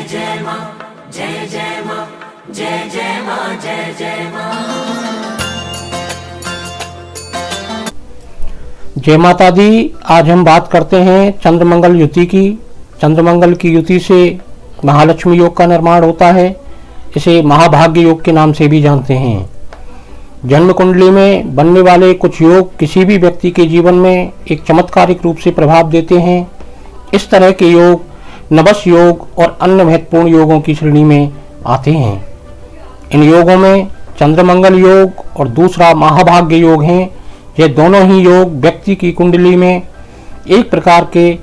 जय माँ, जय जय माँ, जय जय माँ, जय जय माँ। जय माता दी। आज हम बात करते हैं चंद्रमंगल युति की। चंद्रमंगल की युति से महालक्ष्मी योग का निर्माण होता है। इसे महाभाग्य योग के नाम से भी जानते हैं। जन्म कुंडली में बनने वाले कुछ योग किसी भी व्यक्ति के जीवन में एक चमत्कारिक रूप से प्रभाव देते हैं। इस तरह के योग नवस योग और अन्य महत्वपूर्ण योगों की श्रेणी में आते हैं। इन योगों में चंद्रमंगल योग और दूसरा महाभाग्य योग हैं। ये दोनों ही योग व्यक्ति की कुंडली में एक प्रकार के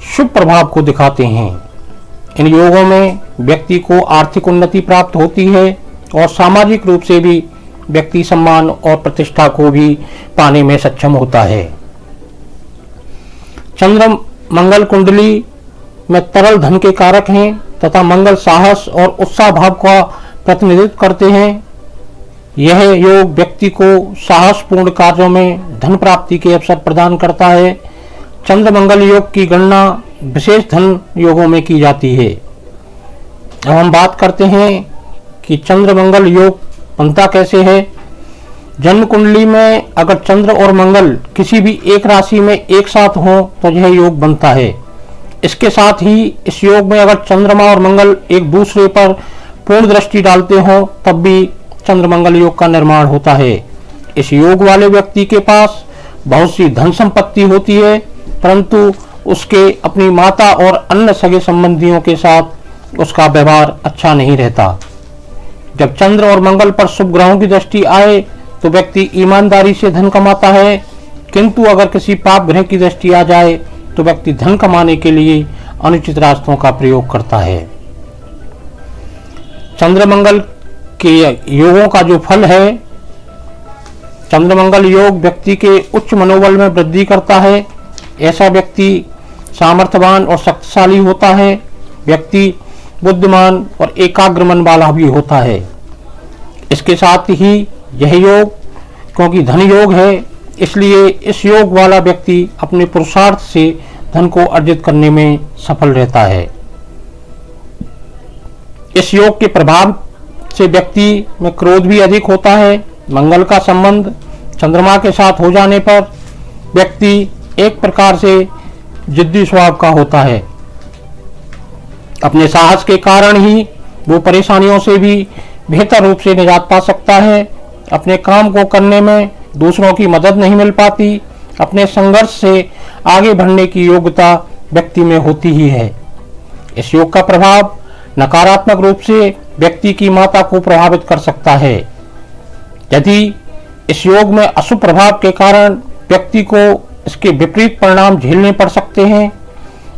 शुभ प्रभाव को दिखाते हैं। इन योगों में व्यक्ति को आर्थिक उन्नति प्राप्त होती है और सामाजिक रूप से भी व्यक्ति सम्मान और प्रतिष्ठा को भी पाने में सक्षम होता है। चंद्र मंगल कुंडली में तरल धन के कारक हैं तथा मंगल साहस और उत्साह भाव का प्रतिनिधित्व करते हैं। यह योग व्यक्ति को साहसपूर्ण कार्यों में धन प्राप्ति के अवसर प्रदान करता है। चंद्र मंगल योग की गणना विशेष धन योगों में की जाती है। अब हम बात करते हैं कि चंद्र मंगल योग बनता कैसे है। जन्म कुंडली में अगर चंद्र और मंगल किसी भी एक राशि में एक साथ हो तो यह योग बनता है। इसके साथ ही इस योग में अगर चंद्रमा और मंगल एक दूसरे पर पूर्ण दृष्टि डालते हो तब भी चंद्र मंगल योग का निर्माण होता है। इस योग वाले व्यक्ति के पास बहुत सी धन संपत्ति होती है, परंतु उसके अपनी माता और अन्य सगे संबंधियों के साथ उसका व्यवहार अच्छा नहीं रहता। जब चंद्र और मंगल पर शुभ ग्रहों की दृष्टि आए तो व्यक्ति ईमानदारी से धन कमाता है, किंतु अगर किसी पाप ग्रह की दृष्टि आ जाए तो व्यक्ति धन कमाने के लिए अनुचित रास्तों का प्रयोग करता है। चंद्रमंगल के योगों का जो फल है, चंद्रमंगल योग व्यक्ति के उच्च मनोबल में वृद्धि करता है। ऐसा व्यक्ति सामर्थ्यवान और शक्तिशाली होता है। व्यक्ति बुद्धिमान और एकाग्र मन वाला भी होता है। इसके साथ ही यह योग क्योंकि धन योग है, इसलिए इस योग वाला व्यक्ति अपने पुरुषार्थ से धन को अर्जित करने में सफल रहता है। इस योग के प्रभाव से व्यक्ति में क्रोध भी अधिक होता है। मंगल का संबंध चंद्रमा के साथ हो जाने पर व्यक्ति एक प्रकार से जिद्दी स्वभाव का होता है। अपने साहस के कारण ही वो परेशानियों से भी बेहतर रूप से निजात पा सकता है। अपने काम को करने में दूसरों की मदद नहीं मिल पाती। अपने संघर्ष से आगे बढ़ने की योग्यता व्यक्ति में होती ही है। इस योग का प्रभाव नकारात्मक रूप से व्यक्ति की माता को प्रभावित कर सकता है। यदि इस योग में अशुभ प्रभाव के कारण व्यक्ति को इसके विपरीत परिणाम झेलने पड़ सकते हैं,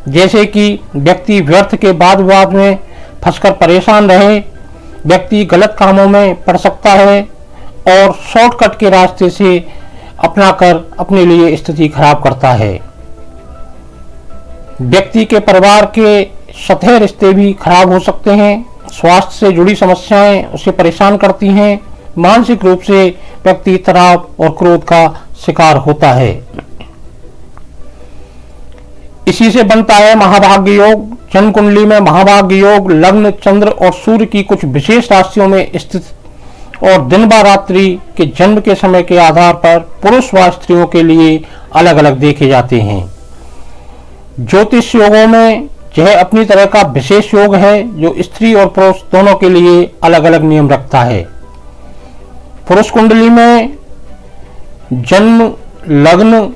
जैसे कि व्यक्ति व्यर्थ के वाद विवाद में फंसकर परेशान रहे, व्यक्ति गलत कामों में पड़ सकता है और शॉर्टकट के रास्ते से अपनाकर अपने लिए स्थिति खराब करता है। व्यक्ति के परिवार के सतह रिश्ते भी खराब हो सकते हैं। स्वास्थ्य से जुड़ी समस्याएं उसे परेशान करती हैं। मानसिक रूप से व्यक्ति तनाव और क्रोध का शिकार होता है। इसी से बनता है महाभाग्य योग। जन्म कुंडली में महाभाग्य योग लग्न चंद्र और सूर्य की कुछ विशेष राशियों में स्थित और दिन व रात्रि के जन्म के समय के आधार पर पुरुष व स्त्रियों के लिए अलग अलग देखे जाते हैं। ज्योतिष योगों में यह अपनी तरह का विशेष योग है जो स्त्री और पुरुष दोनों के लिए अलग अलग नियम रखता है। पुरुष कुंडली में जन्म लग्न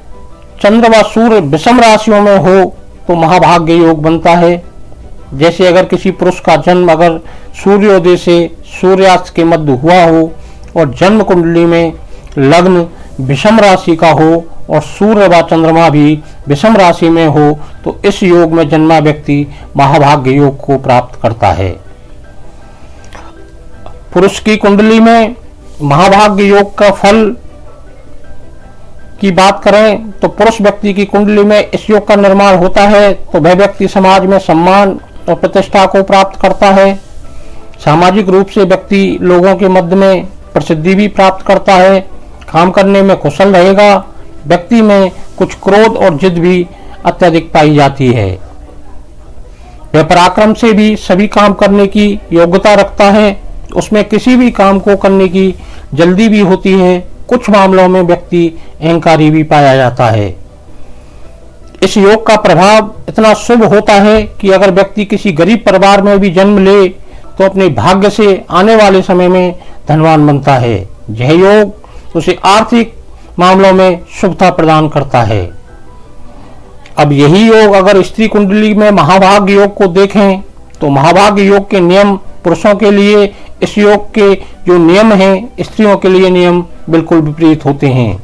चंद्र व सूर्य विषम राशियों में हो तो महाभाग्य योग बनता है। जैसे अगर किसी पुरुष का जन्म अगर सूर्योदय से सूर्यास्त के मध्य हुआ हो और जन्म कुंडली में लग्न विषम राशि का हो और सूर्य व चंद्रमा भी विषम राशि में हो तो इस योग में जन्मा व्यक्ति महाभाग्य योग को प्राप्त करता है। पुरुष की कुंडली में महाभाग्य योग का फल की बात करें तो पुरुष व्यक्ति की कुंडली में इस योग का निर्माण होता है तो वह व्यक्ति समाज में सम्मान और प्रतिष्ठा को प्राप्त करता है। सामाजिक रूप से व्यक्ति लोगों के मध्य में प्रसिद्धि भी प्राप्त करता है। काम करने में कुशल रहेगा। व्यक्ति में कुछ क्रोध और जिद भी अत्यधिक पाई जाती है। वह पराक्रम से भी सभी काम करने की योग्यता रखता है। उसमें किसी भी काम को करने की जल्दी भी होती है। कुछ मामलों में व्यक्ति अहंकारी भी पाया जाता है। इस योग का प्रभाव इतना शुभ होता है कि अगर व्यक्ति किसी गरीब परिवार में भी जन्म ले तो अपने भाग्य से आने वाले समय में धनवान बनता है। यह योग उसे आर्थिक मामलों में शुभता प्रदान करता है। अब यही योग अगर स्त्री कुंडली में महाभाग्य योग को देखें तो महाभाग्य योग के नियम पुरुषों के लिए, इस योग के जो नियम हैं स्त्रियों के लिए नियम बिल्कुल विपरीत होते हैं।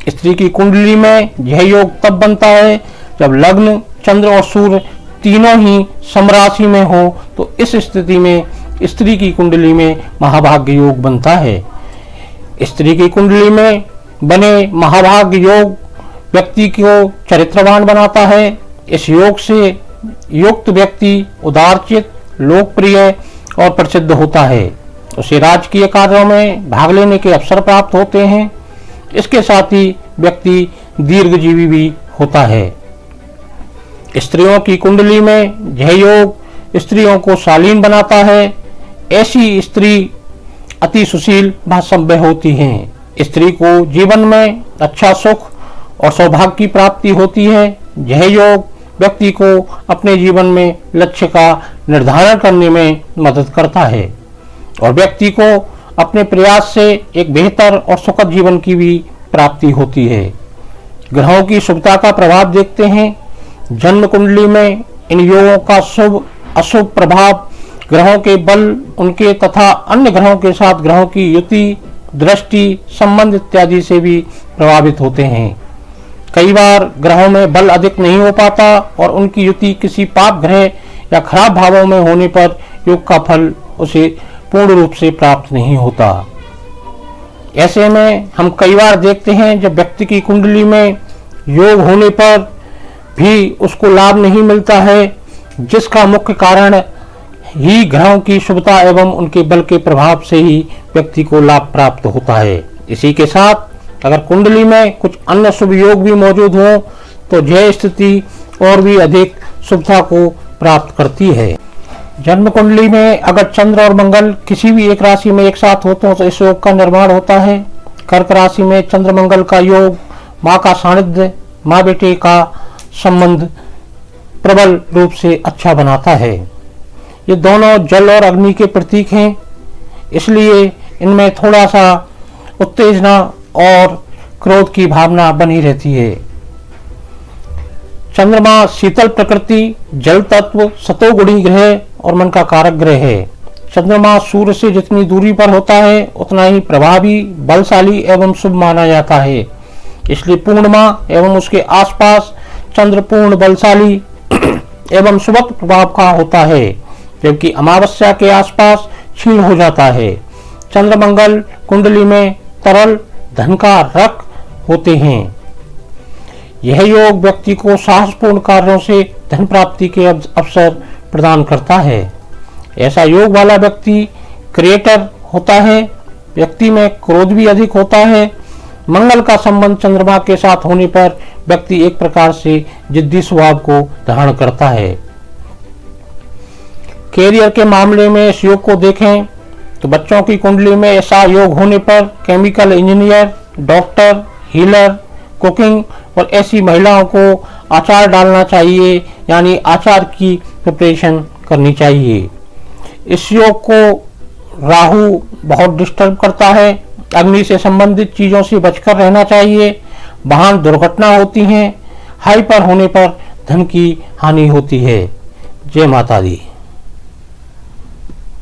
स्त्री की कुंडली में यह योग तब बनता है जब लग्न, चंद्र और सूर्य तीनों ही समराशि में हो, तो इस स्थिति में स्त्री की कुंडली में महाभाग्य योग बनता है। स्त्री की कुंडली में बने महाभाग्य योग व्यक्ति को चरित्रवान बनाता है। इस योग से युक्त व्यक्ति उदारचित, लोकप्रिय और प्रसिद्ध होता है। उसे राजकीय कार्यों में भाग लेने के अवसर प्राप्त होते हैं। इसके साथ ही व्यक्ति दीर्घजीवी भी होता है। स्त्रियों की कुंडली में यह योग स्त्रियों को शालीन बनाता है। ऐसी स्त्री अति सुशील व सभ्य होती हैं। स्त्री को जीवन में अच्छा सुख और सौभाग्य की प्राप्ति होती है। यह योग व्यक्ति को अपने जीवन में लक्ष्य का निर्धारण करने में मदद करता है और व्यक्ति को अपने प्रयास से एक बेहतर और सुखद जीवन की भी प्राप्ति होती है। ग्रहों की शुभता का प्रभाव देखते हैं। जन्म कुंडली में इन योगों का शुभ अशुभ प्रभाव ग्रहों के बल, उनके तथा अन्य ग्रहों के साथ ग्रहों की युति, दृष्टि, संबंध इत्यादि से भी प्रभावित होते हैं। कई बार ग्रहों में बल अधिक नहीं हो पाता और उनकी युति किसी पाप ग्रह या खराब भावों में होने पर योग का फल उसे पूर्ण रूप से प्राप्त नहीं होता। ऐसे में हम कई बार देखते हैं जब व्यक्ति की कुंडली में योग होने पर भी उसको लाभ नहीं मिलता है, जिसका मुख्य कारण ही ग्रहों की शुभता एवं उनके बल के प्रभाव से ही व्यक्ति को लाभ प्राप्त होता है। इसी के साथ अगर कुंडली में कुछ अन्य शुभ योग भी मौजूद हो तो यह स्थिति और भी अधिक शुभता को प्राप्त करती है। जन्म कुंडली में अगर चंद्र और मंगल किसी भी एक राशि में एक साथ होते हो तो इस योग का निर्माण होता है। कर्क राशि में चंद्र मंगल का योग माँ का सानिध्य, माँ बेटे का संबंध प्रबल रूप से अच्छा बनाता है। ये दोनों जल और अग्नि के प्रतीक हैं, इसलिए इनमें थोड़ा सा उत्तेजना और क्रोध की भावना बनी रहती है। चंद्रमा शीतल प्रकृति, जल तत्व, सतोगुणी ग्रह और मन का कारक ग्रह है। चंद्रमा सूर्य से जितनी दूरी पर होता है उतना ही प्रभावी, बलशाली एवं शुभ माना जाता है। इसलिए पूर्णिमा एवं उसके आसपास चंद्र पूर्ण, बलशाली एवं शुभ प्रभाव का होता है, जबकि अमावस्या के आसपास क्षीण हो जाता है। चंद्र मंगल कुंडली में तरल धन का रख होते हैं। यह योग व्यक्ति को साहसपूर्ण कार्यों से धन प्राप्ति के अवसर प्रदान करता है। ऐसा योग वाला व्यक्ति क्रिएटर होता है। व्यक्ति में क्रोध भी अधिक होता है। मंगल का संबंध चंद्रमा के साथ होने पर व्यक्ति एक प्रकार से जिद्दी स्वभाव को धारण करता है। कैरियर के मामले में इस योग को देखें तो बच्चों की कुंडली में ऐसा योग होने पर chemical engineer, doctor, healer, cooking और ऐसी महिलाओं को अचार डालना चाहिए, यानी अचार की प्रिपरेशन करनी चाहिए। इस योग को राहु बहुत डिस्टर्ब करता है। अग्नि से संबंधित चीजों से बचकर रहना चाहिए। वाहन दुर्घटना होती हैं। हाइपर होने पर धन की हानि होती है। जय माता दी।